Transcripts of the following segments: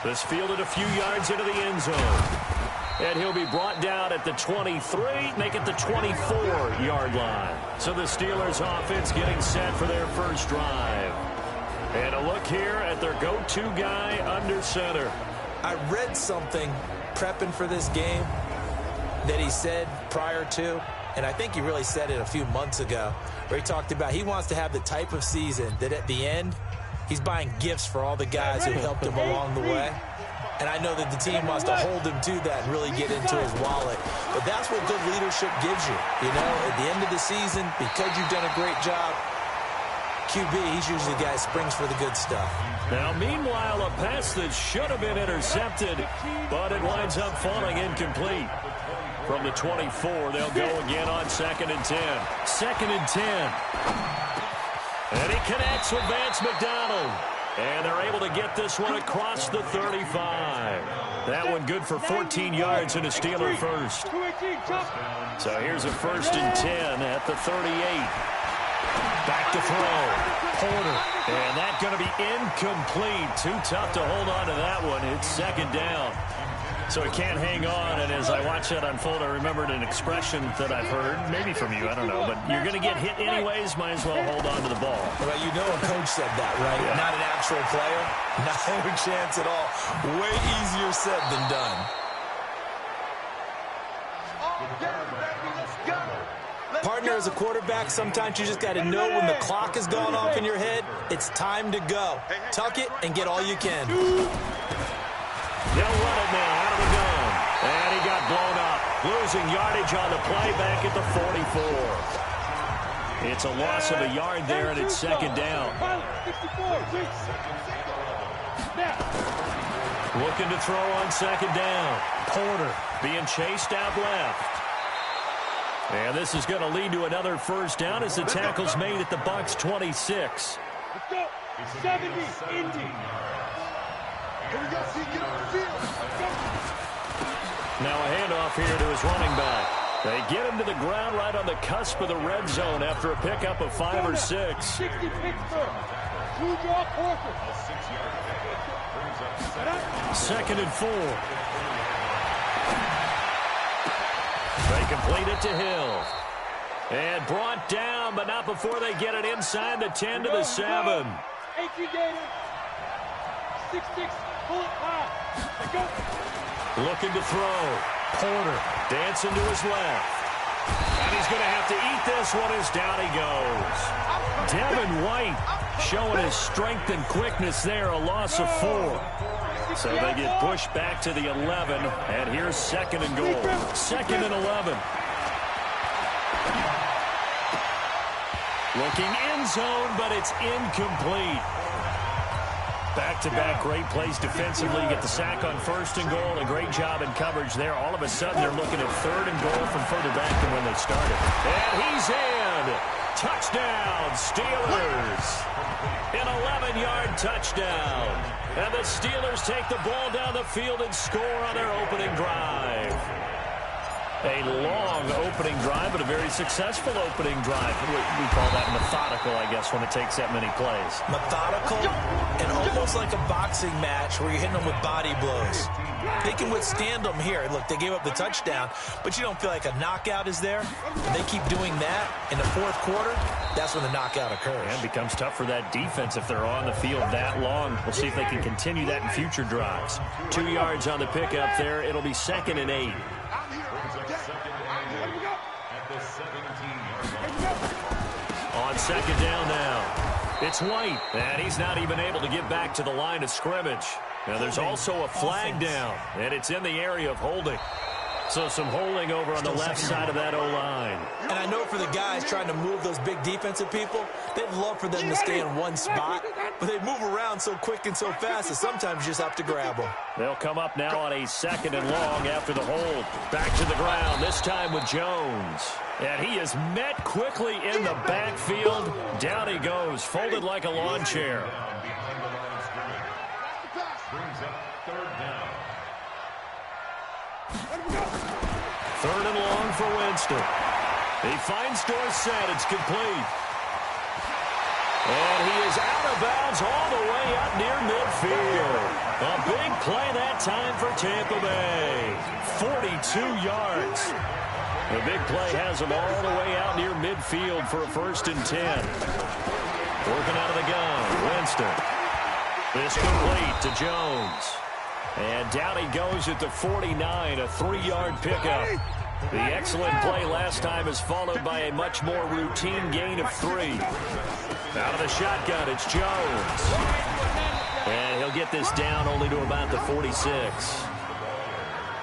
This fielded a few yards into the end zone. And he'll be brought down at the 23, make it the 24-yard line. So the Steelers offense getting set for their first drive. And a look here at their go-to guy under center. I read something prepping for this game that he said prior to, and I think he really said it a few months ago, where he talked about he wants to have the type of season that at the end, he's buying gifts for all the guys who helped him along the way. And I know that the team wants to hold him to that and really get into his wallet. But that's what good leadership gives you. You know, at the end of the season, because you've done a great job, QB, he's usually the guy who springs for the good stuff. Now, meanwhile, a pass that should have been intercepted, but it winds up falling incomplete. From the 24, they'll go again on 2nd and 10. 2nd and 10. And he connects with Vance McDonald. And they're able to get this one across the 35. That one good for 14 yards and a Steeler first. So here's a 1st and 10 at the 38. Back to throw. Porter. And that's going to be incomplete. Too tough to hold on to that one. It's 2nd down. So he can't hang on, and as I watch that unfold, I remembered an expression that I've heard, maybe from you, I don't know, but you're going to get hit anyways, might as well hold on to the ball. Well, you know a coach said that, right? Yeah. Not an actual player. No chance at all. Way easier said than done. Partner, as a quarterback, sometimes you just got to know when the clock has gone off in your head, it's time to go. Tuck it and get all you can. They'll run it now out of the gun. And he got blown up. Losing yardage on the play back at the 44. It's a loss of a yard there, and it's 2nd down. Looking to throw on 2nd down. Porter being chased out left. And this is going to lead to another 1st down as the tackle's made at the Bucs 26. Let's go. 70, Indy. Now a handoff here to his running back. They get him to the ground right on the cusp of the red zone after a pickup of 5 or 6. 60 Pittsburgh. 2nd and 4. They complete it to Hill. And brought down, but not before they get it inside the 10 to the 7. 18 Gator. 6-6. Pull it high. Go. Looking to throw. Porter dancing to his left. And he's going to have to eat this one as down he goes. Devin White showing his strength and quickness there, a loss of 4. So they get pushed back to the 11, and here's 2nd and goal. 2nd and 11. Looking end zone, but it's incomplete. Back-to-back great plays defensively. Get the sack on 1st and goal. A great job in coverage there. All of a sudden, they're looking at 3rd and goal from further back than when they started. And he's in. Touchdown, Steelers. An 11-yard touchdown. And the Steelers take the ball down the field and score on their opening drive. A long opening drive, but a very successful opening drive. We call that methodical, I guess, when it takes that many plays. Methodical and almost like a boxing match where you're hitting them with body blows. They can withstand them here. Look, they gave up the touchdown, but you don't feel like a knockout is there. And they keep doing that in the 4th quarter. That's when the knockout occurs. And it becomes tough for that defense if they're on the field that long. We'll see if they can continue that in future drives. 2 yards on the pickup there. It'll be 2nd and 8. On 2nd down now. It's White, and he's not even able to get back to the line of scrimmage. Now there's also a flag down, and it's in the area of holding. So some holding over on the left side of that O-line. And I know for the guys trying to move those big defensive people, they'd love for them to stay in one spot, but they move around so quick and so fast that sometimes you just have to grab them. They'll come up now on a 2nd and long after the hold. Back to the ground, this time with Jones. And he is met quickly in the backfield. Down he goes, folded like a lawn chair. Third and long for Winston. He finds Dorsett. It's complete. And he is out of bounds all the way up near midfield. A big play that time for Tampa Bay. 42 yards. The big play has them all the way out near midfield for a 1st and 10. Working out of the gun, Winston. This complete to Jones. And down he goes at the 49, a 3-yard pickup. The excellent play last time is followed by a much more routine gain of 3. Out of the shotgun, it's Jones. And he'll get this down only to about the 46.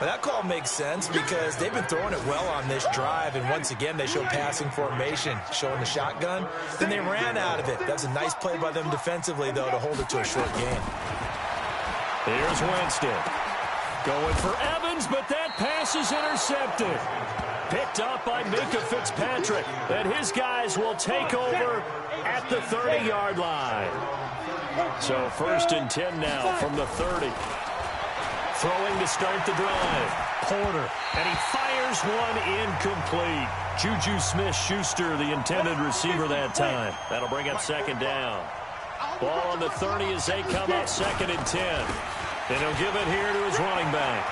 Well, that call makes sense because they've been throwing it well on this drive, and once again they show passing formation, showing the shotgun. Then they ran out of it. That's a nice play by them defensively, though, to hold it to a short gain. Here's Winston. Going for Evans, but that pass is intercepted. Picked up by Minka Fitzpatrick. And his guys will take over at the 30-yard line. So 1st and 10 now from the 30. Throwing to start the drive. Porter. And he fires one incomplete. Juju Smith-Schuster, the intended receiver that time. That'll bring up 2nd down. Ball on the 30 as they come up 2nd and 10. And he'll give it here to his running back.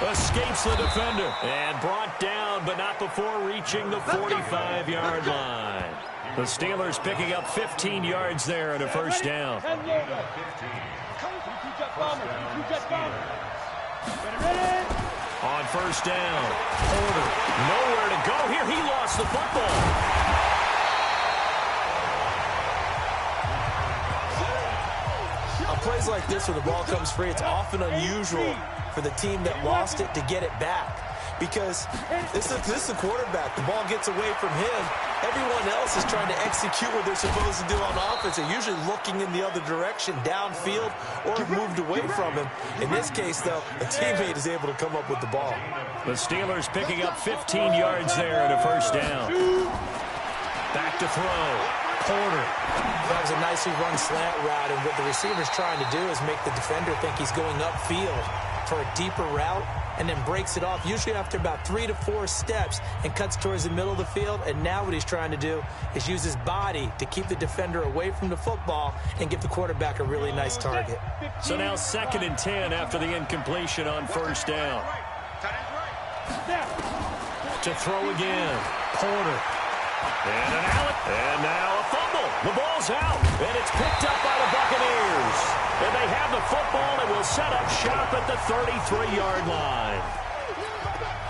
Escapes the defender. And brought down, but not before reaching the 45-yard line. The Steelers picking up 15 yards there and a 1st down. On 1st down, Porter. Nowhere to go here. He lost the football. On plays like this where the ball comes free, it's often unusual for the team that lost it to get it back. Because this is the quarterback. The ball gets away from him. Everyone else is trying to execute what they're supposed to do on offense. They're usually looking in the other direction, downfield, or moved away from him. In this case, though, a teammate is able to come up with the ball. The Steelers picking up 15 yards there and a 1st down. Back to throw. Porter. That was a nicely run slant route, and what the receiver's trying to do is make the defender think he's going upfield for a deeper route, and then breaks it off, usually after about 3 to 4 steps, and cuts towards the middle of the field. And now what he's trying to do is use his body to keep the defender away from the football and give the quarterback a really nice target. So now 2nd and 10 after the incompletion on 1st down. To throw again, Porter. And now a fumble. The ball's out, and it's picked up by the Buccaneers. And they have the football and will set up shop at the 33-yard line.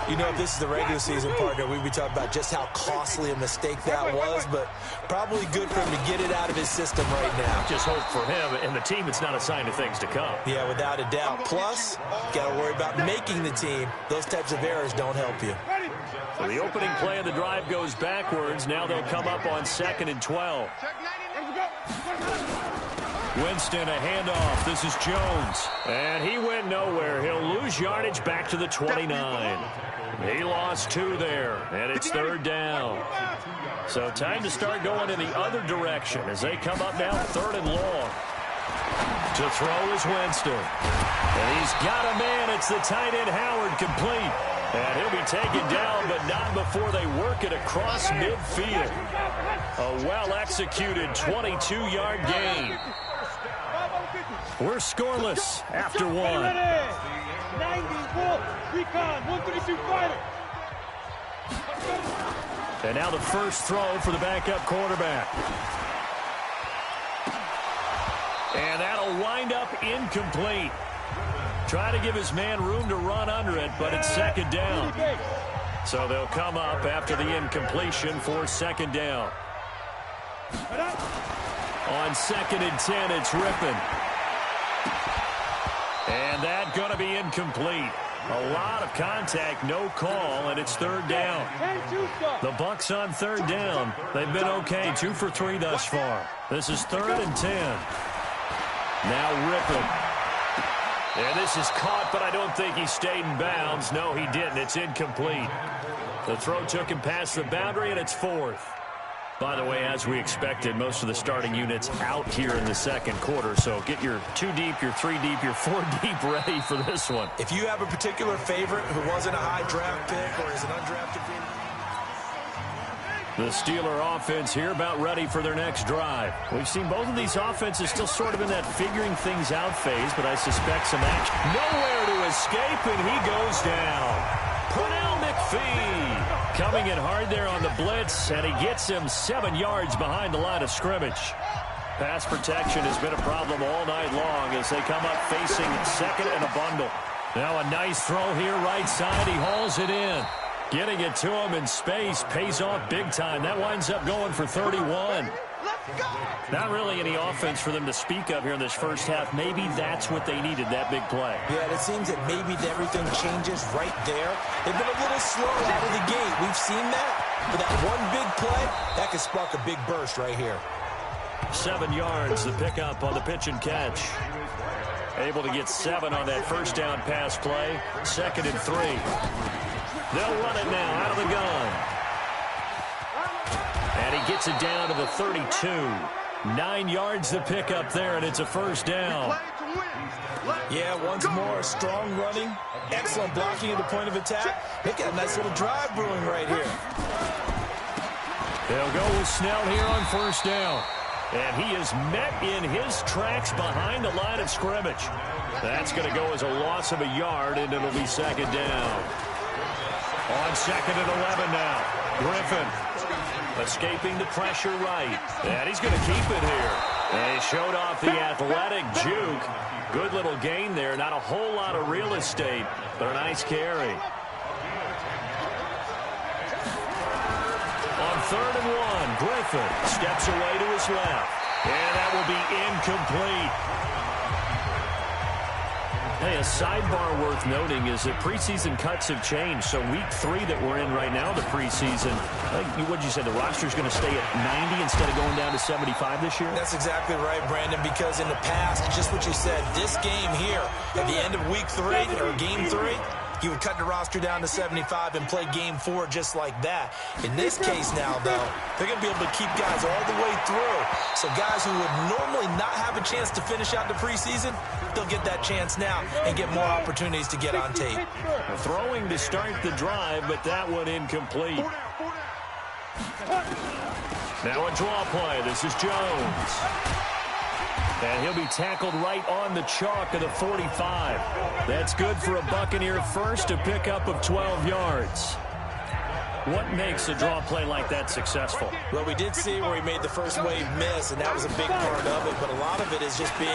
You know, if this is the regular season, partner, we'd be talking about just how costly a mistake that was, but probably good for him to get it out of his system right now. Just hope for him and the team it's not a sign of things to come. Yeah, without a doubt. Plus, got to worry about making the team. Those types of errors don't help you. So the opening play of the drive goes backwards. Now they'll come up on 2nd and 12. Winston, a handoff. This is Jones. And he went nowhere. He'll lose yardage back to the 29. He lost 2 there, and it's 3rd down. So time to start going in the other direction as they come up now 3rd and long. To throw is Winston. And he's got a man. It's the tight end Howard, complete. And he'll be taken down, but not before they work it across midfield. A well-executed 22-yard gain. We're scoreless after 1. 94, recon, 132 fighter. And now the first throw for the backup quarterback. And that'll wind up incomplete. Try to give his man room to run under it, but it's 2nd down. So they'll come up after the incompletion for 2nd down. On 2nd and 10, it's Rippon. And that going to be incomplete. A lot of contact, no call, and it's 3rd down. The Bucs on 3rd down. They've been okay, 2 for 3 thus far. This is 3rd and 10. Now Rippon. And this is caught, but I don't think he stayed in bounds. No, he didn't. It's incomplete. The throw took him past the boundary, and it's 4th. By the way, as we expected, most of the starting units out here in the 2nd quarter. So get your 2 deep, your 3 deep, your 4 deep ready for this one. If you have a particular favorite who wasn't a high draft pick or is an undrafted The Steeler offense here about ready for their next drive. We've seen both of these offenses still sort of in that figuring things out phase, but I suspect some action. Nowhere to escape, and he goes down. Pernell McPhee coming in hard there on the blitz, and he gets him 7 yards behind the line of scrimmage. Pass protection has been a problem all night long as they come up facing second and a bundle. Now a nice throw here right side. He hauls it in. Getting it to him in space pays off big time. That winds up going for 31. Not really any offense for them to speak of here in this first half. Maybe that's what they needed, that big play. Yeah, it seems that maybe everything changes right there. They've been a little slow out of the gate. We've seen that. But that one big play, that could spark a big burst right here. 7 yards, the pickup on the pitch and catch. Able to get 7 on that first down pass play. 2nd and 3. They'll run it now out of the gun. And he gets it down to the 32. 9 yards the pickup there, and it's a first down. Yeah, once more, strong running, excellent blocking at the point of attack. Look at a nice little drive brewing right here. They'll go with Snell here on first down. And he is met in his tracks behind the line of scrimmage. That's going to go as a loss of a yard, and it'll be 2nd down. On 2nd and 11 now. Griffin escaping the pressure right. And he's going to keep it here. And he showed off the athletic juke. Good little gain there. Not a whole lot of real estate, but a nice carry. On 3rd and 1, Griffin steps away to his left. And that will be incomplete. Hey, a sidebar worth noting is that preseason cuts have changed. So week 3 that we're in right now, the preseason, what did you say, the roster's going to stay at 90 instead of going down to 75 this year? That's exactly right, Brandon, because in the past, just what you said, this game here, at the end of week 3, or game 3, you would cut the roster down to 75 and play game 4 just like that. In this case now, though, they're going to be able to keep guys all the way through. So guys who would normally not have a chance to finish out the preseason, they'll get that chance now and get more opportunities to get on tape. Throwing to start the drive, but that one incomplete. Now a draw play. This is Jones. And he'll be tackled right on the chalk of the 45. That's good for a Buccaneer first, a pickup of 12 yards. What makes a draw play like that successful? Well, we did see where he made the first wave miss, and that was a big part of it, but a lot of it is just being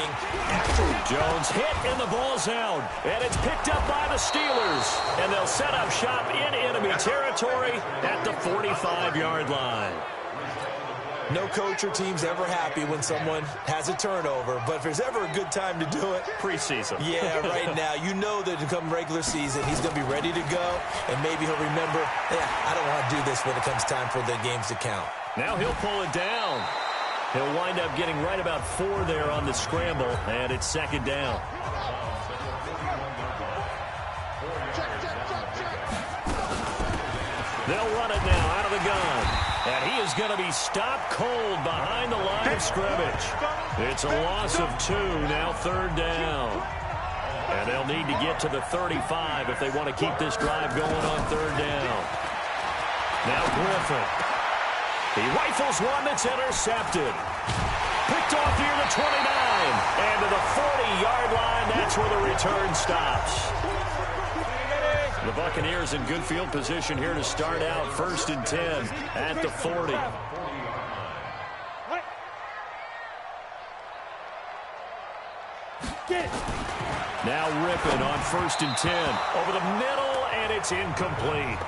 actually. Jones hit, and the ball's out. And it's picked up by the Steelers. And they'll set up shop in enemy territory at the 45-yard line. No coach or team's ever happy when someone has a turnover, but if there's ever a good time to do it, preseason. Yeah, right now. You know that to come regular season, he's going to be ready to go, and maybe he'll remember, I don't want to do this when it comes time for the games to count. Now he'll pull it down. He'll wind up getting right about 4 there on the scramble, and it's 2nd down. They'll run it now out of the gun. And he is going to be stopped cold behind the line of scrimmage. It's a loss of 2, now 3rd down. And they'll need to get to the 35 if they want to keep this drive going on 3rd down. Now Griffin. He rifles one that's intercepted. Picked off near the 29. And to the 40-yard line, that's where the return stops. The Buccaneers in good field position here to start out. 1st and 10 at the 40. Now Rippon on 1st and 10. Over the middle, and it's incomplete.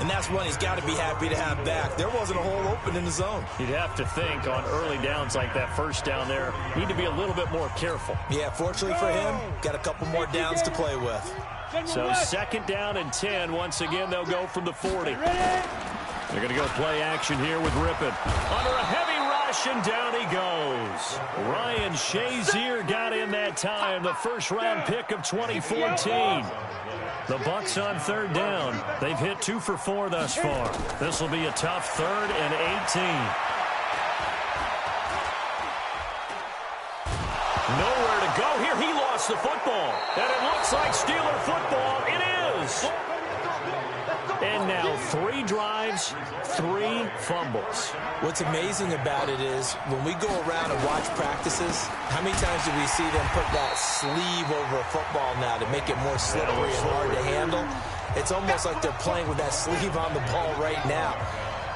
And that's one he's got to be happy to have back. There wasn't a hole open in the zone. You'd have to think on early downs like that first down there, need to be a little bit more careful. Yeah, fortunately for him, got a couple more downs to play with. So 2nd down and 10. Once again, they'll go from the 40. They're going to go play action here with Rippon. Under a heavy rush, and down he goes. Ryan Shazier got in that time, the first-round pick of 2014. The Bucs on 3rd down. They've hit 2 for 4 thus far. This will be a tough 3rd and 18. Nowhere to go here. He lost the football. And it looks like Steeler football. It is. And now 3 drives, 3 fumbles. What's amazing about it is when we go around and watch practices, how many times do we see them put that sleeve over a football now to make it more slippery and hard to handle? It's almost like they're playing with that sleeve on the ball right now.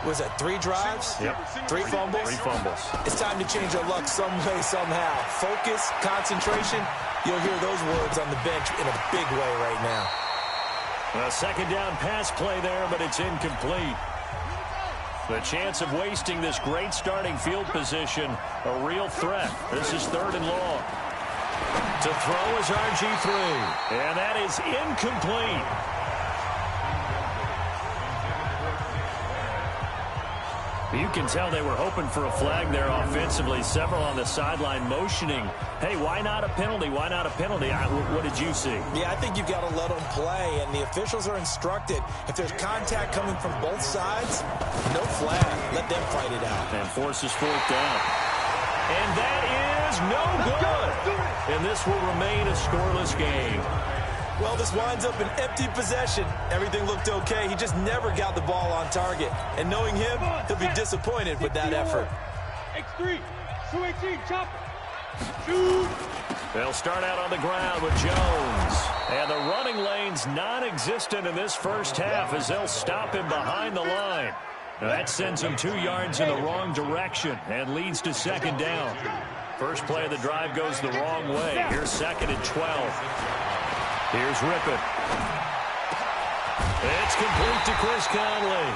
Was that 3 drives? Yep. 3 fumbles? 3 fumbles. It's time to change our luck some way, somehow. Focus, concentration, you'll hear those words on the bench in a big way right now. A second down pass play there, but it's incomplete. The chance of wasting this great starting field position, a real threat. This is 3rd and long. To throw is RG3, and that is incomplete. You can tell they were hoping for a flag there offensively. Several on the sideline motioning, hey, why not a penalty? Why not a penalty? What did you see? Yeah, I think you've got to let them play, and the officials are instructed. If there's contact coming from both sides, no flag. Let them fight it out. And forces 4th down. And that is no good. And this will remain a scoreless game. Well, this winds up an empty possession. Everything looked okay. He just never got the ball on target. And knowing him, he'll be disappointed with that effort. X3, 218, chopper. Shoot. They'll start out on the ground with Jones. And the running lane's non-existent in this first half as they'll stop him behind the line. Now that sends him 2 yards in the wrong direction and leads to 2nd down. First play of the drive goes the wrong way. Here's 2nd and 12. Here's Rippon. It's complete to Chris Conley.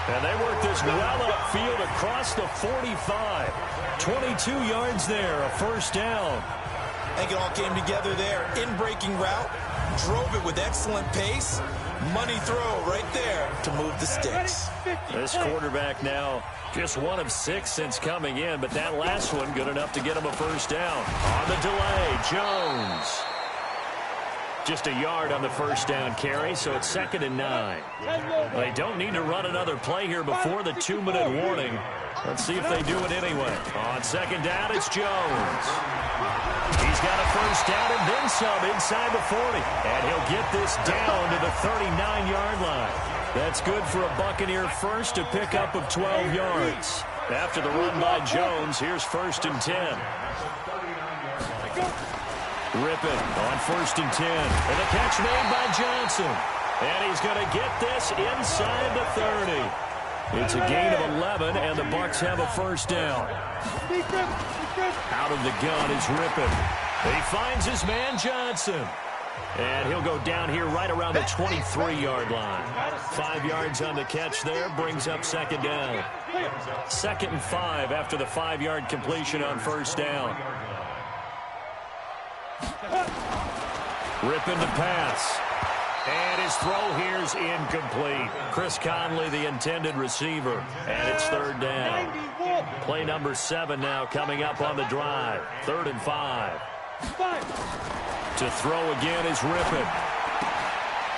And they work this well upfield across the 45. 22 yards there, a 1st down. I think it all came together there. In-breaking route, drove it with excellent pace. Money throw right there to move the sticks. This quarterback now just 1 of 6 since coming in, but that last one good enough to get him a 1st down. On the delay, Jones. Just a yard on the 1st down carry, so it's 2nd and 9. They don't need to run another play here before the 2-minute warning. Let's see if they do it anyway. On 2nd down, it's Jones. He's got a 1st down and then some inside the 40. And he'll get this down to the 39-yard line. That's good for a Buccaneer first to pick up of 12 yards. After the run by Jones, here's 1st and 10. Rippon on 1st and 10. And the catch made by Johnson. And he's going to get this inside the 30. It's a gain of 11, and the Bucs have a 1st down. Out of the gun is Rippon. He finds his man Johnson. And he'll go down here right around the 23-yard line. 5 yards on the catch there, brings up 2nd down. 2nd and 5 after the 5-yard completion on 1st down. Rippon to pass. And his throw here's incomplete. Chris Conley, the intended receiver. And it's 3rd down. Play number 7 now coming up on the drive. 3rd and 5. To throw again is Rippon.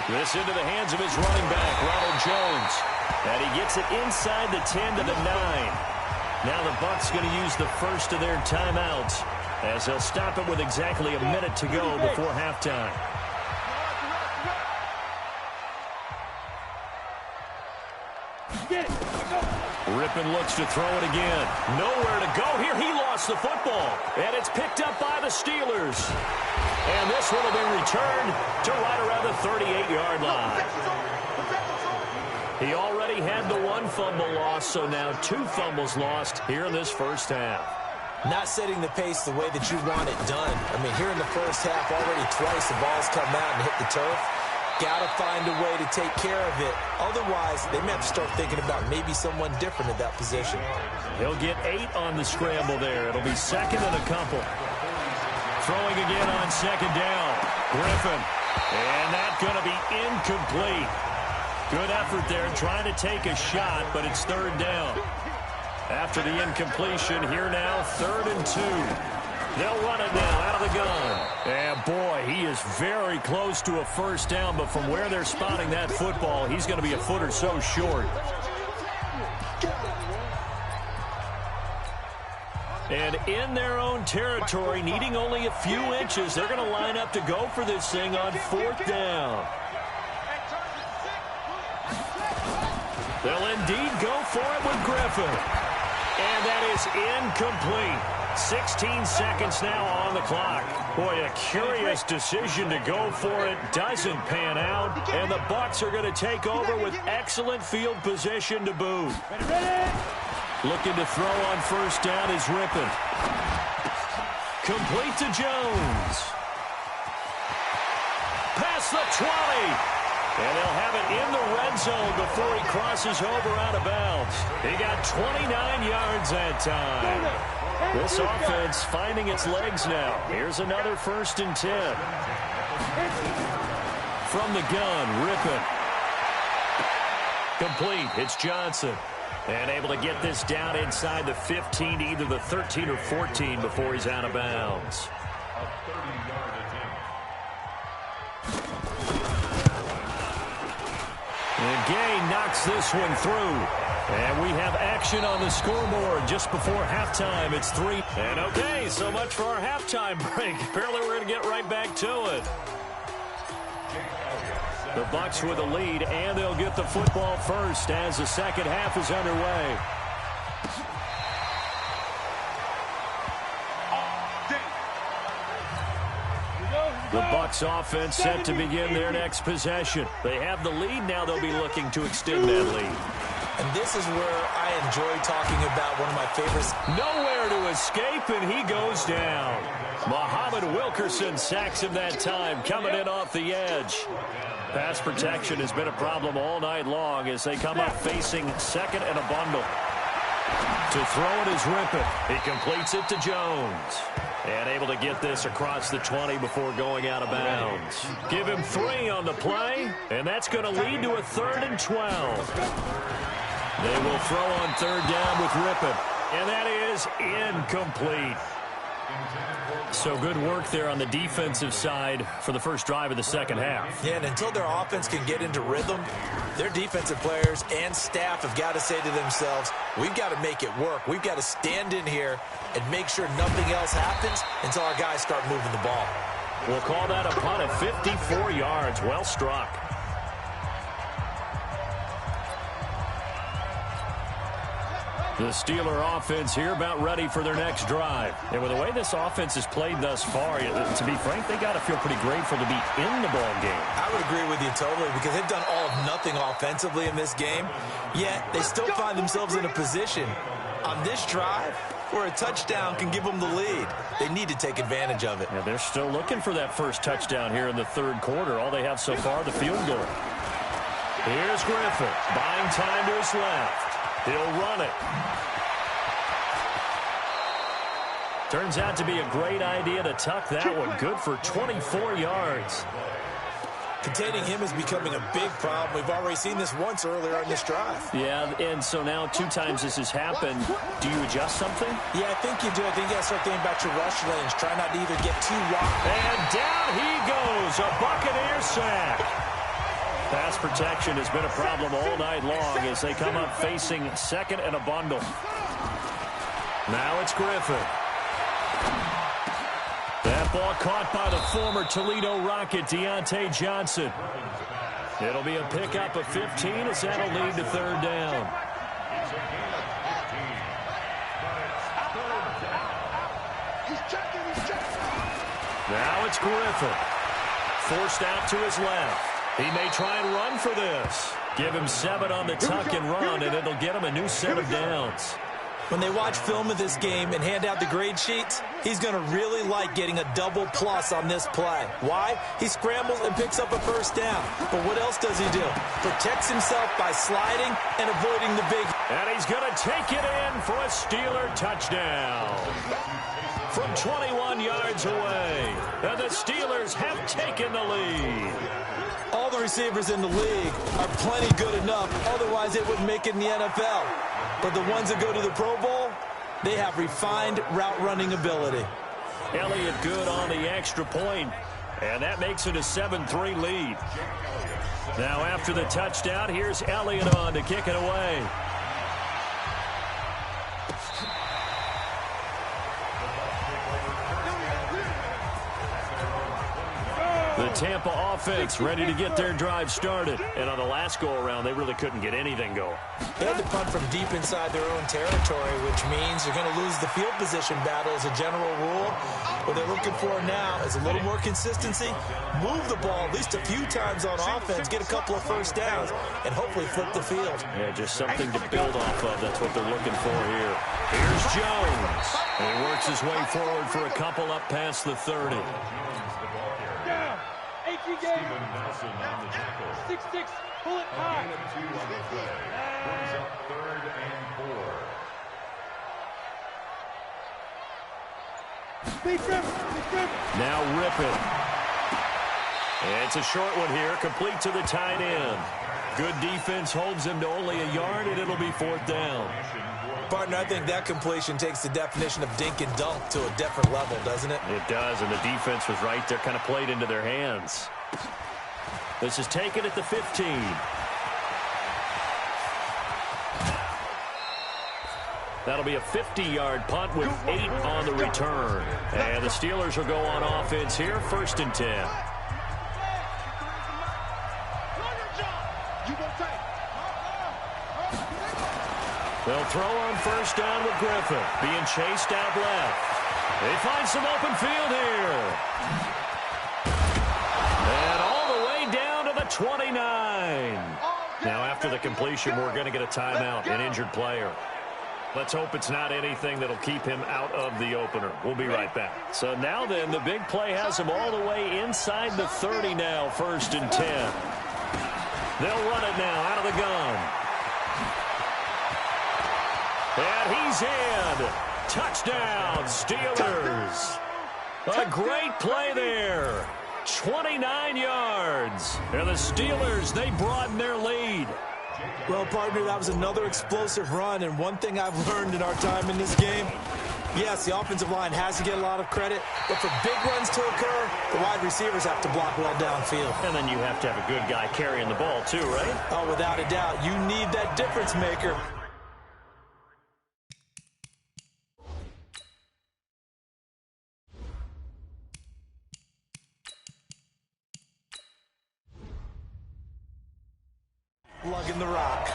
This into the hands of his running back, Ronald Jones. And he gets it inside the 10 to the 9. Now the Bucs going to use the first of their timeouts as they'll stop it with exactly a minute to go before halftime. Rippon looks to throw it again. Nowhere to go here. He lost the football. And it's picked up by the Steelers. And this one will be returned to right around the 38-yard line. He already had the 1 fumble loss, so now 2 fumbles lost here in this first half. Not setting the pace the way that you want it done. I mean, here in the first half, already twice the ball's come out and hit the turf. Got to find a way to take care of it. Otherwise, they may have to start thinking about maybe someone different at that position. He'll get 8 on the scramble there. It'll be 2nd and a couple. Throwing again on 2nd down. Griffin. And that's going to be incomplete. Good effort there trying to take a shot, but it's 3rd down. After the incompletion, here now, 3rd and 2. They'll run it now out of the gun. And, boy, he is very close to a 1st down, but from where they're spotting that football, he's going to be a foot or so short. And in their own territory, needing only a few inches, they're going to line up to go for this thing on 4th down. They'll indeed go for it with Griffin. And that is incomplete. 16 seconds now on the clock. Boy, a curious decision to go for it. Doesn't pan out. And the Bucs are going to take over with excellent field position to boot. Looking to throw on first down is Rippon. Complete to Jones. Past the 20. And they'll have it in the red zone before he crosses over out of bounds. He got 29 yards that time. This offense finding its legs now. Here's another 1st and 10. From the gun, Rippon. Complete. It's Johnson. And able to get this down inside the 15 to either the 13 or 14 before he's out of bounds. And Gay knocks this one through. And we have action on the scoreboard just before halftime. It's 3. And okay, so much for our halftime break. Apparently we're going to get right back to it. The Bucs with a lead, and they'll get the football first as the second half is underway. The Bucs offense set to begin their next possession. They have the lead. Now they'll be looking to extend that lead. And this is where I enjoy talking about one of my favorites. Nowhere to escape, and he goes down. Muhammad Wilkerson sacks him that time, coming in off the edge. Pass protection has been a problem all night long as they come up facing second and a bundle. To throw it is Rippon. He completes it to Jones. And able to get this across the 20 before going out of bounds. Give him 3 on the play, and that's going to lead to a 3rd and 12. They will throw on 3rd down with Rippon. And that is incomplete. So good work there on the defensive side for the first drive of the second half. Yeah, and until their offense can get into rhythm, their defensive players and staff have got to say to themselves, we've got to make it work. We've got to stand in here and make sure nothing else happens until our guys start moving the ball. We'll call that a punt at 54 yards. Well struck. The Steeler offense here about ready for their next drive. And with the way this offense has played thus far, to be frank, they got to feel pretty grateful to be in the ball game. I would agree with you totally because they've done all of nothing offensively in this game, yet they still find themselves in a position on this drive where a touchdown can give them the lead. They need to take advantage of it. Yeah, they're still looking for that first touchdown here in the 3rd quarter. All they have so far, the field goal. Here's Griffin, buying time to his left. He'll run it. Turns out to be a great idea to tuck that one. Good for 24 yards. Containing him is becoming a big problem. We've already seen this once earlier in this drive. Yeah, and so now 2 times this has happened. Do you adjust something? Yeah, I think you do. I think you got to start thinking about your rush lanes. Try not to either get too wide. And down he goes. A Buccaneer sack. Pass protection has been a problem all night long as they come up facing second and a bundle. Now it's Griffin. That ball caught by the former Toledo Rocket, Deontay Johnson. It'll be a pickup of 15 as that'll lead to 3rd down. Now it's Griffin. Forced out to his left. He may try and run for this. Give him 7 on the tuck and run, and it'll get him a new set of downs. When they watch film of this game and hand out the grade sheets, he's going to really like getting a double plus on this play. Why? He scrambles and picks up a first down. But what else does he do? Protects himself by sliding and avoiding the big. And he's going to take it in for a Steeler touchdown. From 21 yards away, and the Steelers have taken the lead. All the receivers in the league are plenty good enough, otherwise they wouldn't make it in the NFL. But the ones that go to the Pro Bowl, they have refined route running ability. Elliott good on the extra point, and that makes it a 7-3 lead. Now after the touchdown, here's Elliott on to kick it away. The Tampa offense ready to get their drive started. And on the last go-around, they really couldn't get anything going. They had to punt from deep inside their own territory, which means you're going to lose the field position battle as a general rule. What they're looking for now is a little more consistency, move the ball at least a few times on offense, get a couple of first downs, and hopefully flip the field. Yeah, just something to build off of. That's what they're looking for here. Here's Jones. And he works his way forward for a couple up past the 30. Down. 18 games. 6-6. Pull it high. Now Rippon. It's a short one here, complete to the tight end. Good defense holds him to only a yard, and it'll be 4th down. Partner, I think that completion takes the definition of dink and dunk to a different level, doesn't it? It does, and the defense was right there, kind of played into their hands. This is taken at the 15. That'll be a 50-yard punt with 8 on the return. And the Steelers will go on offense here, 1st and 10. They'll throw on 1st down with Griffin, being chased out left. They find some open field here. And all the way down to the 29. Now, after the completion, we're going to get a timeout, an injured player. Let's hope it's not anything that'll keep him out of the opener. We'll be right back. So now then, the big play has him all the way inside the 30 now, 1st and 10. They'll run it now out of the gun. And he's in. Touchdown, Steelers. A great play there. 29 yards. And the Steelers, they broaden their lead. Well, partner, that was another explosive run, and one thing I've learned in our time in this game, yes, the offensive line has to get a lot of credit, but for big runs to occur, the wide receivers have to block well downfield. And then you have to have a good guy carrying the ball too, right? Oh, without a doubt. You need that difference maker. Lugging the rock.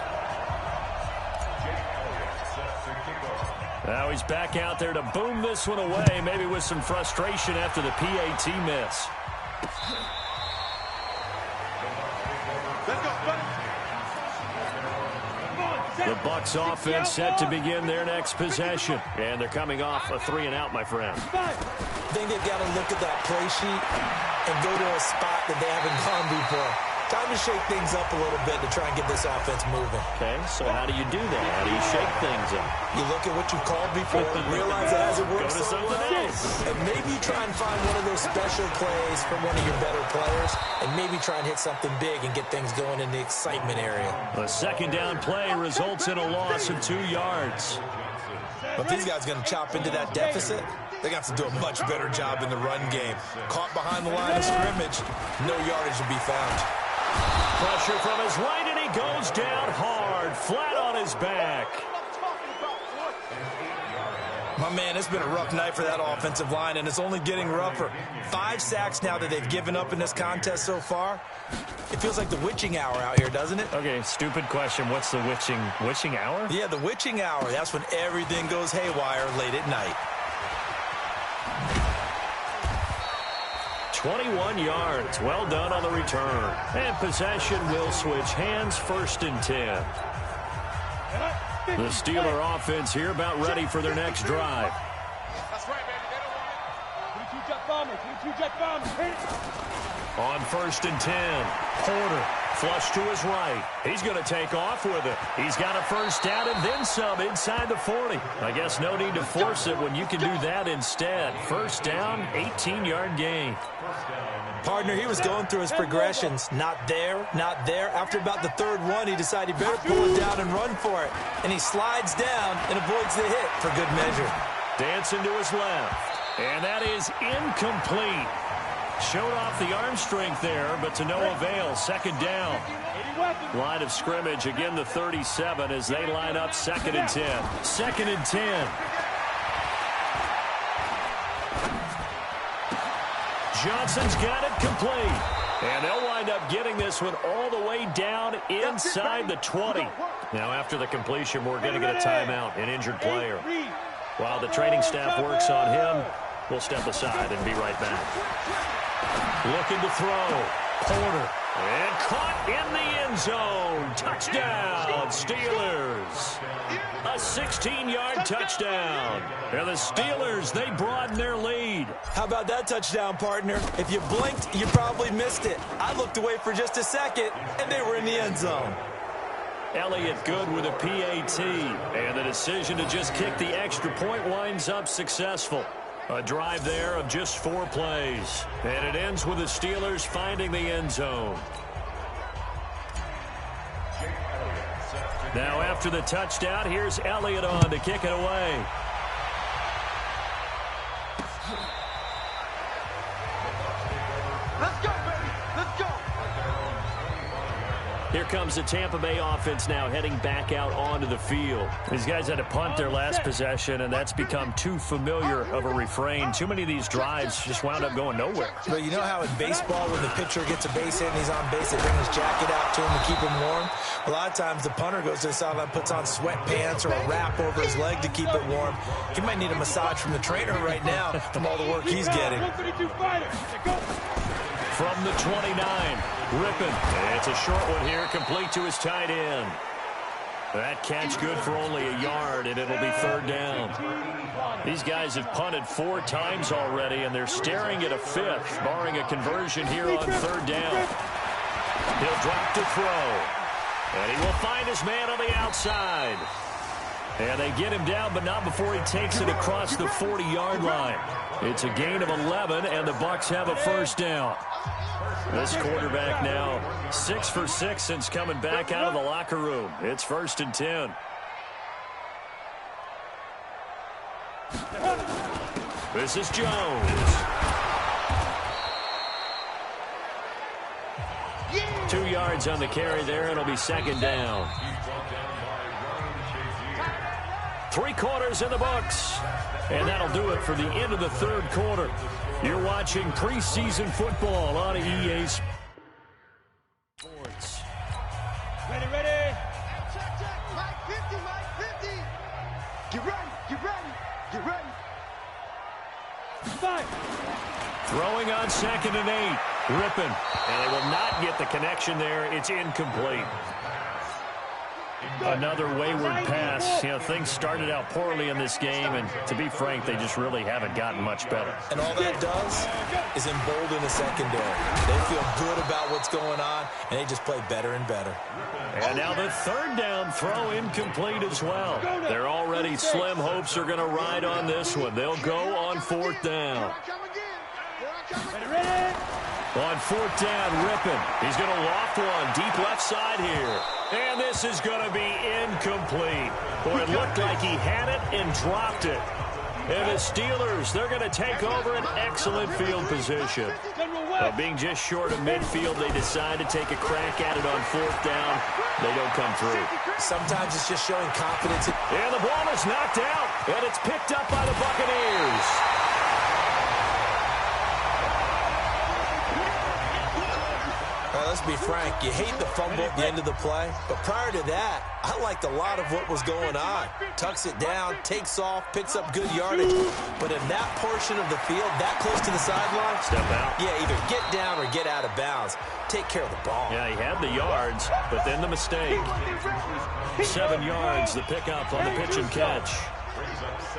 Now he's back out there to boom this one away, maybe with some frustration after the PAT miss. The Bucs offense set to begin their next possession. And they're coming off a 3-and-out, my friend. I think they've got to look at that play sheet and go to a spot that they haven't gone before. Time to shake things up a little bit to try and get this offense moving. Okay, so how do you do that? How do you shake things up? You look at what you called before, realize it hasn't worked so well, and maybe try and find one of those special plays from one of your better players, and maybe try and hit something big and get things going in the excitement area. A 2nd down play results in a loss of 2 yards. But these guys are going to chop into that deficit. They got to do a much better job in the run game. Caught behind the line of scrimmage, no yardage to be found. Pressure from his right, and he goes down hard, flat on his back. My man, it's been a rough night for that offensive line, and it's only getting rougher. 5 sacks now that they've given up in this contest so far. It feels like the witching hour out here, doesn't it? Okay, stupid question. What's the witching hour? Yeah, the witching hour. That's when everything goes haywire late at night. 21 yards. Well done on the return. And possession will switch hands, 1st and 10. The Steeler offense here about ready for their next drive. That's right, baby. They don't want it. 22 jet bombers. 22 jet bombers. On 1st and 10, Porter flush to his right. He's going to take off with it. He's got a 1st down and then some inside the 40. I guess no need to force it when you can do that instead. 1st down, 18-yard gain. Partner, he was going through his progressions. Not there, not there. After about the 3rd one, he decided he better pull it down and run for it. And he slides down and avoids the hit for good measure. Dancing to his left. And that is incomplete. Showed off the arm strength there, but to no avail. 2nd down. Line of scrimmage, again the 37 as they line up 2nd and 10. 2nd and 10. Johnson's got it complete. And they'll wind up getting this one all the way down inside the 20. Now, after the completion, we're going to get a timeout, an injured player. While the training staff works on him, we'll step aside and be right back. Looking to throw. Porter. And caught in the end zone. Touchdown, Steelers. A 16-yard touchdown. And the Steelers, they broaden their lead. How about that touchdown, partner? If you blinked, you probably missed it. I looked away for just a second, and they were in the end zone. Elliott good with a PAT. And the decision to just kick the extra point winds up successful. A drive there of just 4 plays. And it ends with the Steelers finding the end zone. Now after the touchdown, here's Elliott on to kick it away. Let's go, baby. Let's go. Here comes the Tampa Bay offense now heading back out onto the field. These guys had to punt their last possession, and that's become too familiar of a refrain. Too many of these drives just wound up going nowhere. But you know how in baseball, when the pitcher gets a base hit and he's on base, they bring his jacket out to him to keep him warm? A lot of times the punter goes to the sideline, puts on sweatpants or a wrap over his leg to keep it warm. He might need a massage from the trainer right now from all the work he's getting. 132 fighter. Go. From the 29, Rippon. It's a short one here, complete to his tight end. That catch good for only a yard, and it'll be 3rd down. These guys have punted 4 times already, and they're staring at a 5th, barring a conversion here on 3rd down. He'll drop to throw, and he will find his man on the outside. And they get him down, but not before he takes it across the 40-yard line. It's a gain of 11, and the Bucs have a 1st down. This quarterback now 6 for 6 since coming back out of the locker room. It's 1st and 10. This is Jones. 2 yards on the carry there, and it'll be 2nd down. 3 quarters in the books. And that'll do it for the end of the 3rd quarter. You're watching preseason football on EA Sports. Ready, ready. Check, check. Mike 50, Mike 50. Get ready, get ready, get ready. 5. Throwing on 2nd and 8. Rippon. And they will not get the connection there. It's incomplete. Another wayward pass. You know, things started out poorly in this game, and to be frank, they just really haven't gotten much better. And all that does is embolden the secondary. They feel good about what's going on, and they just play better and better. And now the 3rd down throw incomplete as well. Their already slim hopes are going to ride on this one. They'll go on 4th down. Ready, ready. On 4th down, Rippon. He's going to loft one deep left side here. And this is going to be incomplete. Boy, it looked like he had it and dropped it. And the Steelers, they're going to take over an excellent field position. Being just short of midfield, they decide to take a crack at it on 4th down. They don't come through. Sometimes it's just showing confidence. And the ball is knocked out, and it's picked up by the Buccaneers. Let's be frank, you hate the fumble at the end of the play, but prior to that, I liked a lot of what was going on. Tucks it down, takes off, picks up good yardage, but in that portion of the field, that close to the sideline, step out. Yeah, either get down or get out of bounds. Take care of the ball. Yeah, he had the yards, but then the mistake. 7 yards, the pickup on the pitch and catch.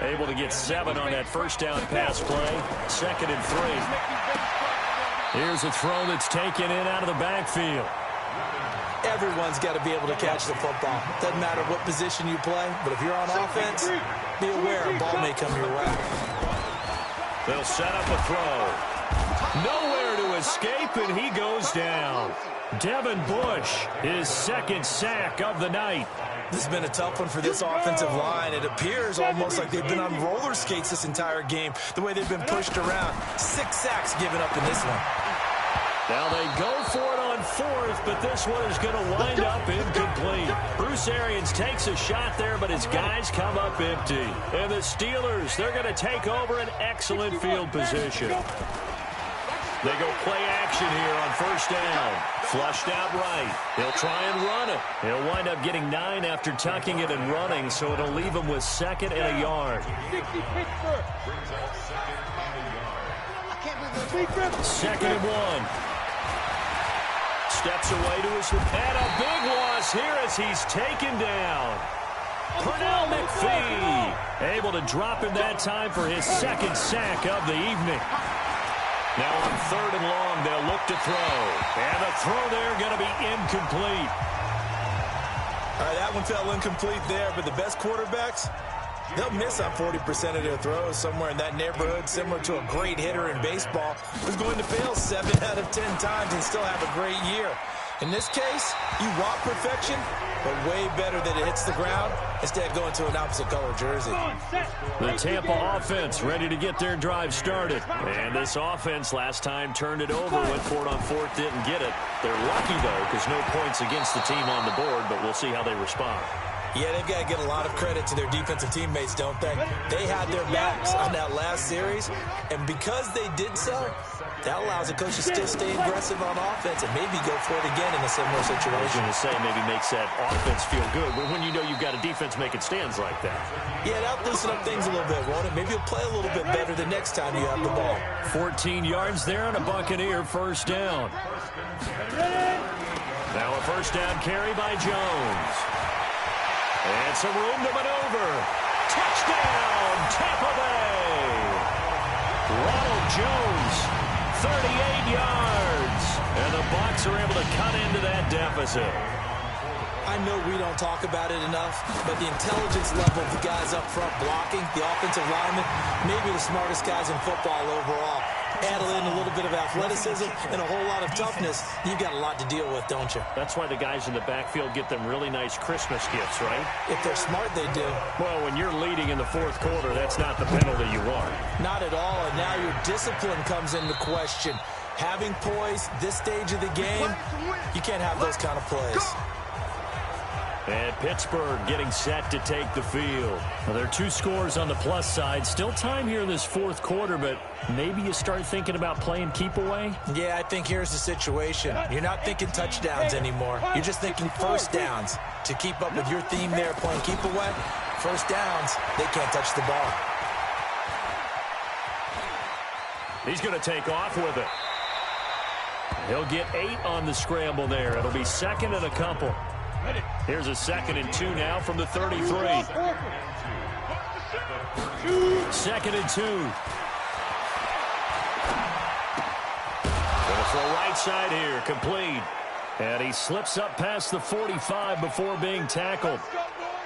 Able to get 7 on that 1st down pass play. 2nd and 3. Here's a throw that's taken in out of the backfield. Everyone's got to be able to catch the football. Doesn't matter what position you play, but if you're on offense, be aware a ball may come your way. They'll set up a throw. Nowhere to escape, and he goes down. Devin Bush, his 2nd sack of the night. This has been a tough one for this offensive line. It appears almost like they've been on roller skates this entire game, the way they've been pushed around. 6 sacks given up in this one. Now they go for it on 4th, but this one is going to wind up incomplete. Bruce Arians takes a shot there, but his guys come up empty. And the Steelers, they're going to take over an excellent field position. They go play action here on first down. Flushed out right. He'll try and run it. He'll wind up getting 9 after tucking it and running, so it'll leave him with 2nd and a yard. 2nd and 1. Steps away to his and a big loss here as he's taken down. Pernell McPhee able to drop him that time for his 2nd sack of the evening. Now on 3rd and long, they'll look to throw. And the throw there going to be incomplete. All right, that one fell incomplete there, but the best quarterbacks, they'll miss on 40% of their throws. Somewhere in that neighborhood, similar to a great hitter in baseball, who's going to fail 7 out of 10 times and still have a great year. In this case, you want perfection, but way better that it hits the ground instead of going to an opposite color jersey. The Tampa offense ready to get their drive started. And this offense last time turned it over, went for it on 4th, didn't get it. They're lucky, though, because no points against the team on the board, but we'll see how they respond. Yeah, they've got to get a lot of credit to their defensive teammates, don't they? They had their backs on that last series, and because they did so, that allows the coach to still stay aggressive on offense and maybe go for it again in a similar situation. I was going to say maybe makes that offense feel good, but when you know you've got a defense making stands like that. Yeah, that'll loosen up things a little bit, won't it? Maybe you'll play a little bit better the next time you have the ball. 14 yards there on a Buccaneer first down. Now a first down carry by Jones. And some room to maneuver. Touchdown, Tampa Bay. Ronald Jones, 38 yards. And the Bucs are able to cut into that deficit. I know we don't talk about it enough, but the intelligence level of the guys up front blocking, the offensive linemen, maybe the smartest guys in football overall. Add in a little bit of athleticism and a whole lot of toughness, you've got a lot to deal with, don't you? That's why the guys in the backfield get them really nice Christmas gifts, right? If they're smart, they do. Well, when you're leading in the 4th quarter, that's not the penalty you want. Not at all, and now your discipline comes into question. Having poise this stage of the game, you can't have those kind of plays. And Pittsburgh getting set to take the field. Well, there are 2 scores on the plus side. Still time here in this 4th quarter, but maybe you start thinking about playing keep away? Yeah, I think here's the situation. You're not thinking touchdowns anymore. You're just thinking first downs. To keep up with your theme there, playing keep away, first downs, they can't touch the ball. He's going to take off with it. He'll get 8 on the scramble there. It'll be 2nd and a couple. Here's a 2nd and 2 now from the 33. 2nd and 2. Gonna throw right side here, complete. And he slips up past the 45 before being tackled.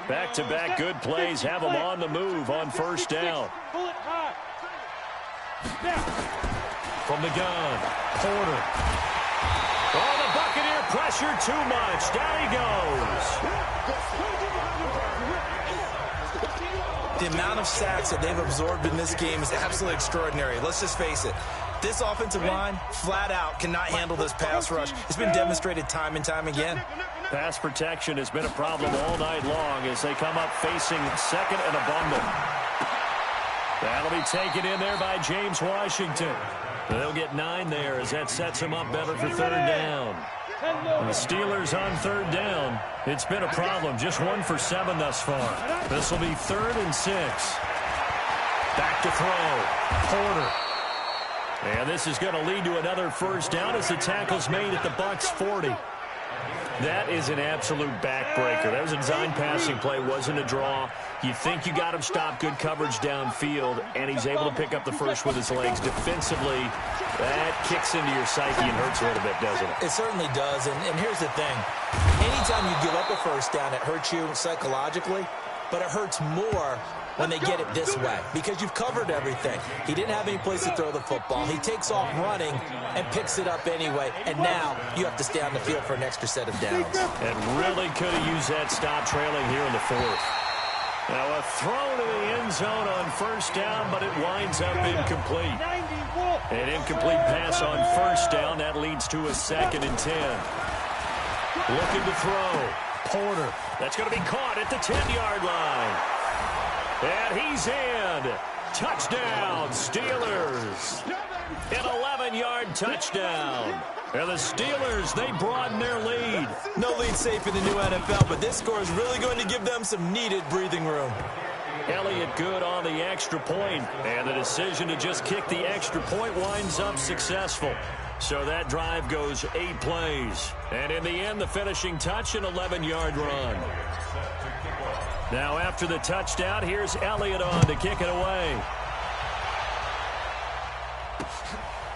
Back-to-back good plays have him on the move on first down. From the gun, Porter. Oh, the Buccaneer pressure too much. Down he goes. The amount of sacks that they've absorbed in this game is absolutely extraordinary. Let's just face it. This offensive line, flat out, cannot handle this pass rush. It's been demonstrated time and time again. Pass protection has been a problem all night long as they come up facing 2nd and a bundle. That'll be taken in there by James Washington. They'll get 9 there as that sets them up better for 3rd down. And the Steelers on 3rd down. It's been a problem. Just 1 for 7 thus far. This will be 3rd and 6. Back to throw. Porter. And this is going to lead to another first down as the tackle's made at the Bucs 40. That is an absolute backbreaker. That was a design passing play, wasn't a draw. You think you got him stopped, good coverage downfield, and he's able to pick up the first with his legs. Defensively, that kicks into your psyche and hurts a little bit, doesn't it? It certainly does, and here's the thing. Anytime you give up a first down, it hurts you psychologically, but it hurts more when they get it this way because you've covered everything. He didn't have any place to throw the football. He takes off running and picks it up anyway, and now you have to stay on the field for an extra set of downs. And really could have used that stop trailing here in the 4th. Now a throw to the end zone on first down, but it winds up incomplete. An incomplete pass on first down. That leads to a 2nd and 10. Looking to throw. Porter. That's going to be caught at the 10-yard line. And he's in. touchdown, Steelers. An 11-yard touchdown. And the Steelers, they broaden their lead. No lead safe in the new NFL, but this score is really going to give them some needed breathing room. Elliott good on the extra point, and the decision to just kick the extra point winds up successful. So that drive goes 8 plays. And in the end, the finishing touch, an 11-yard run. Now after the touchdown, here's Elliott on to kick it away.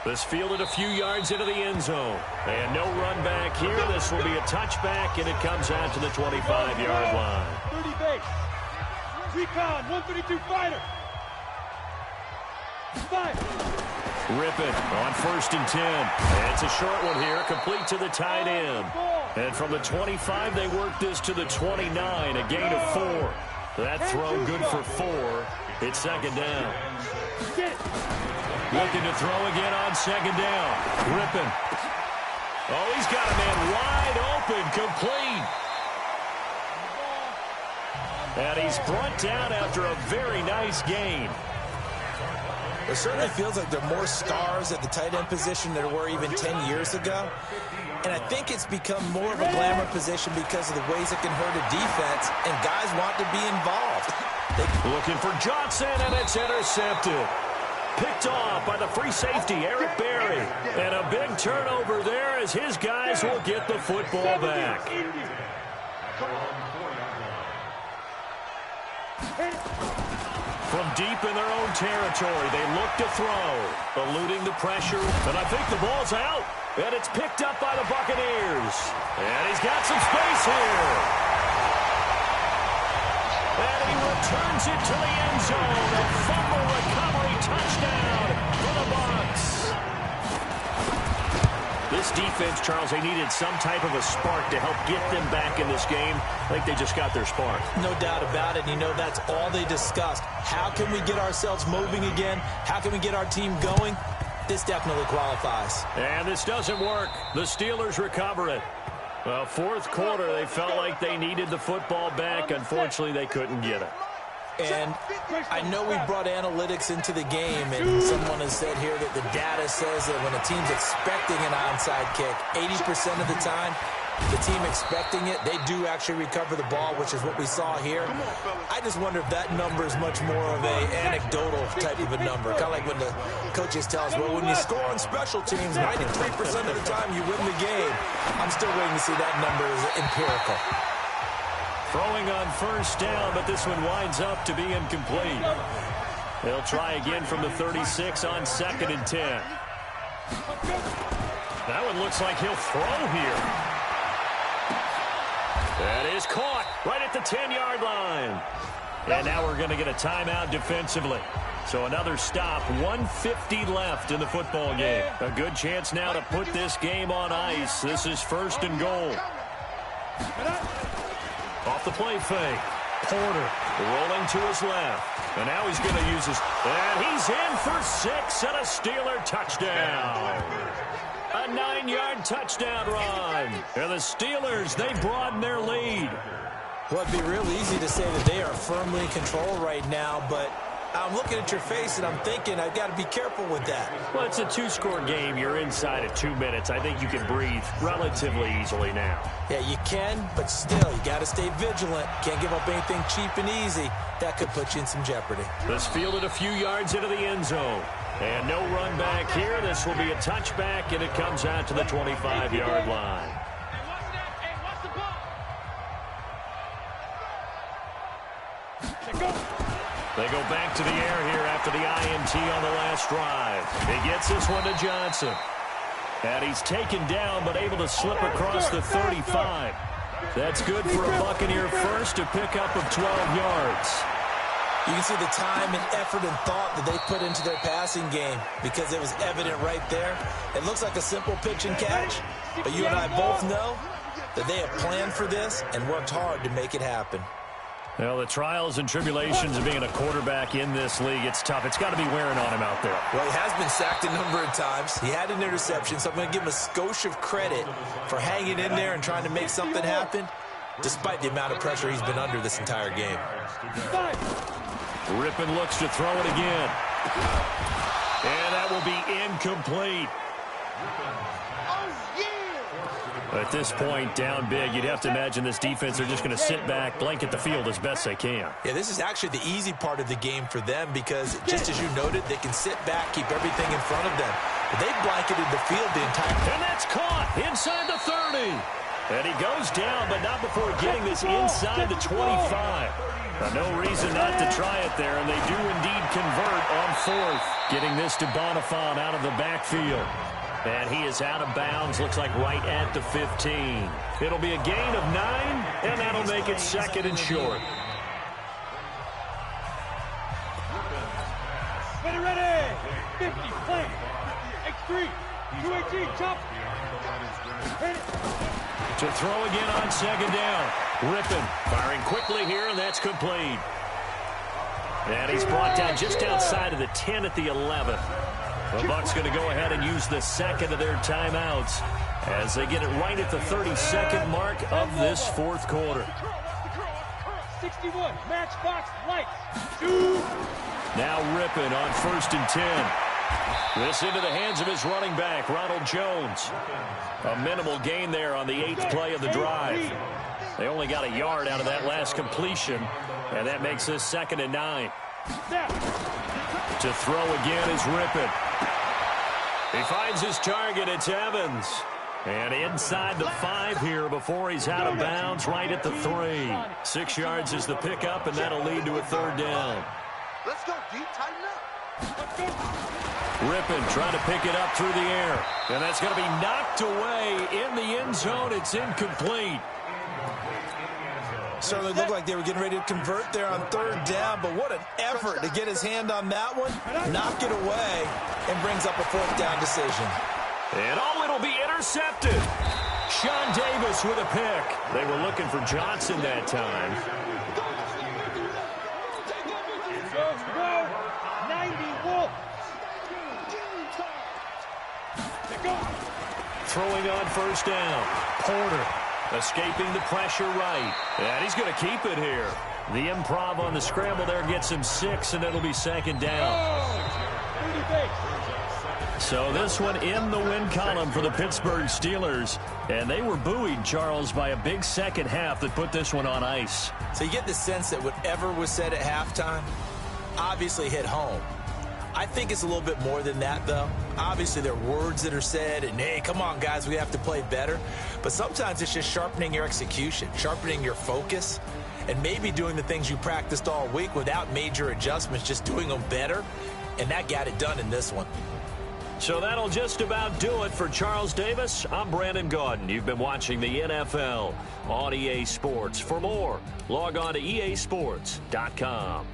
This fielded a few yards into the end zone. And no run back here. This will be a touchback, and it comes out to the 25-yard line. 30 base. Recon, 132 fighter. 5. Rippon on 1st and 10. And it's a short one here, complete to the tight end. And from the 25, they work this to the 29, a gain of 4. That throw good for 4. It's second down. Looking to throw again on second down. Rippon. Oh, he's got a man wide open, complete. And he's brought down after a very nice gain. It certainly feels like there are more stars at the tight end position than there were even 10 years ago. And I think it's become more of a glamour position because of the ways it can hurt a defense, and guys want to be involved. Looking for Johnson, and it's intercepted. Picked off by the free safety, Eric Berry. And a big turnover there as his guys will get the football back. From deep in their own territory, they look to throw, eluding the pressure. And I think the ball's out. And it's picked up by the Buccaneers. And he's got some space here. And he returns it to the end zone. A fumble recovery touchdown for the Bucs. This defense, Charles, they needed some type of a spark to help get them back in this game. I think they just got their spark. No doubt about it. You know, that's all they discussed. How can we get ourselves moving again? How can we get our team going? This definitely qualifies. And this doesn't work. The Steelers recover it. Well, fourth quarter, they felt like they needed the football back. Unfortunately, they couldn't get it. And I know we brought analytics into the game, and someone has said here that the data says that when a team's expecting an onside kick, 80% of the time, the team expecting it, they do actually recover the ball, which is what we saw here. I just wonder if that number is much more of a anecdotal type of a number. Kind of like when the coaches tell us, well, when you score on special teams, 93% of the time you win the game. I'm still waiting to see that number is empirical. Throwing on first down, but this one winds up to be incomplete. They'll try again from the 36 on 2nd and 10. That one looks like he'll throw here. That is caught right at the 10-yard line. And now we're going to get a timeout defensively. So another stop, 1:50 left in the football game. A good chance now to put this game on ice. This is 1st and goal. Off the play fake. Porter rolling to his left. And now he's going to use his... And he's in for 6 and a Steeler touchdown. A 9-yard touchdown run. And the Steelers, they broaden their lead. Well, it'd be real easy to say that they are firmly in control right now, but I'm looking at your face and I'm thinking I've got to be careful with that. Well, it's a 2-score game. You're inside of 2 minutes. I think you can breathe relatively easily now. Yeah, you can, but still, you got to stay vigilant. Can't give up anything cheap and easy. That could put you in some jeopardy. This fielded a few yards into the end zone. And no run back here. This will be a touchback, and it comes out to the 25-yard line. They go back to the air here after the INT on the last drive. He gets this one to Johnson. And he's taken down, but able to slip across the 35. That's good for a Buccaneer first, a pickup of 12 yards. You can see the time and effort and thought that they put into their passing game because it was evident right there. It looks like a simple pitch and catch, but you and I both know that they have planned for this and worked hard to make it happen. Well, the trials and tribulations of being a quarterback in this league, it's tough. It's got to be wearing on him out there. Well, he has been sacked a number of times. He had an interception, so I'm going to give him a skosh of credit for hanging in there and trying to make something happen, despite the amount of pressure he's been under this entire game. Rippon looks to throw it again. And that will be incomplete. At this point, down big, you'd have to imagine this defense are just going to sit back, blanket the field as best they can. Yeah, this is actually the easy part of the game for them because, just as you noted, they can sit back, keep everything in front of them. But they blanketed the field the entire time. And that's caught inside the 30. And he goes down, but not before getting this inside the 25. No reason not to try it there, and they do indeed convert on fourth, getting this to Bonifant out of the backfield. And he is out of bounds, looks like right at the 15. It'll be a gain of 9, and that'll make it second and short. Ready, 50, play. X3, 218, chop. To throw again on second down. Rippon firing quickly here, and that's complete. And he's brought down just outside of the 10 at the 11. The Bucs going to go ahead and use the second of their timeouts as they get it right at the 32nd mark of this fourth quarter. 61, matchbox lights. Now Rippon on 1st and 10. This into the hands of his running back, Ronald Jones. A minimal gain there on the 8th play of the drive. They only got a yard out of that last completion, and that makes this 2nd and 9. To throw again is Rippon. He finds his target. It's Evans. And inside the 5 here before he's out of bounds, right at the 3. 6 yards is the pickup, and that'll lead to a 3rd down. Let's go deep, tighten up. Rippon trying to pick it up through the air. And that's going to be knocked away in the end zone. It's incomplete. Certainly looked like they were getting ready to convert there on 3rd down, but what an effort to get his hand on that one, knock it away, and brings up a 4th down decision. And it'll be intercepted. Sean Davis with a pick. They were looking for Johnson that time. Go, 90 Wolf. Throwing on 1st down. Porter escaping the pressure right. And he's going to keep it here. The improv on the scramble there gets him 6, and it'll be 2nd down. So this one in the win column for the Pittsburgh Steelers. And they were buoyed, Charles, by a big second half that put this one on ice. So you get the sense that whatever was said at halftime obviously hit home. I think it's a little bit more than that, though. Obviously, there are words that are said, and, hey, come on, guys, we have to play better. But sometimes it's just sharpening your execution, sharpening your focus, and maybe doing the things you practiced all week without major adjustments, just doing them better. And that got it done in this one. So that'll just about do it for Charles Davis. I'm Brandon Gaudin. You've been watching the NFL on EA Sports. For more, log on to easports.com.